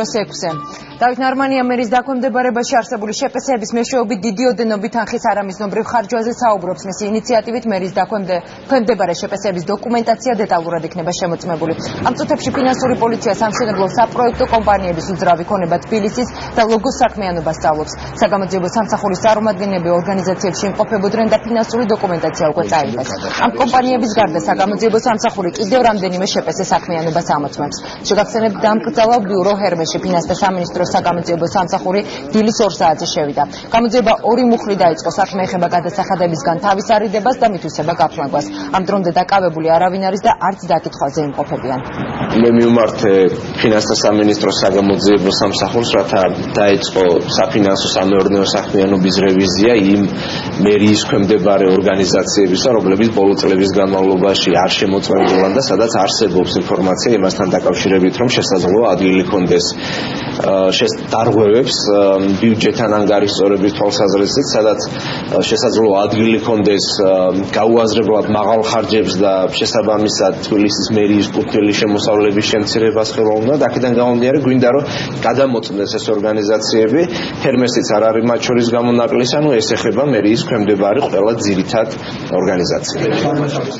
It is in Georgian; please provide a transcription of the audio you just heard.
6-ზე. დავით ნარმანია მერის დაქვემდებარებაში არსებული შეპესების მეშვეობით დიდი ოდენობით თანხის არამიზნობრივ ხარჯვაზე საუბრობს. მისი ინიციატივით მერის დაქვემდებარე შეპესების დოკუმენტაცია დეტალურად იქნება შემოწმებული. ამ წუთებში ფინანსური პოლიცია სამშენებლო საპროექტო კომპანიების უძრავი ქონება თბილისის და ლოგოს საქმიანობას სწავლობს. საგამოძიებო სამსახურის წარმომადგენლები ორგანიზაციებში იმყოფებოდნენ და ფინანსური დოკუმენტაცია უკვე წაიღეს. ამ კომპანიების გარდა საგამოძიებო სამსახური კიდევ რამდენიმე შეპესე საქმიანობას ამოწმებს. შეგახსენებთ, დამკრძალვა ბიურო ჰერმესში ფინანსთა სამინისტროს საგამოძიებო სამსახური დილის 2 საათზე შევიდა. გამოძიება ორი მუხლი დაიწყო. საქმე ეხება გადასახადებისგან თავის არიდებას და მითვისება გაფლანგვას. ამ დრომდე დაკავებული არავინ არის და არც დაკითხვაზე იმყოფებიან. მე მივმართე ფინანსთა სამინისტროს საგამოძიებო სამსახურს, რათა დაიწყო საფინანსო სამეურნეო საქმიანობის რევიზია იმ მერიის ქვემდებარე ორგანიზაციებისა, რომლებიც ბოლო წლების განმავლობაში არ შემოწმებულან და სადაც არსებობს ინფორმაცია იმასთან დაკავშირებით, რომ შესაძლოა ადგილი ჰქონდეს დარღვევებს ბიუჯეტთან ანგარიშწორების თვალსაზრისით, სადაც შესაძლოა ადგილი ჰქონდეს გაუაზრებლად მაღალ ხარჯებს და შესაბამისად თბილისის მერიის კუთვნილი შემოსავლების შემცირებას ხელოვნება. აქედან გამომდინარე, გვინდა რომ გადამოწმდეს ეს ორგანიზაციები. ჰერმესიც არ არის მათ შორის გამონაკლისი, ეს ეხება მერიის ქვემდებარე ყველა ძირითად ორგანიზაციებს.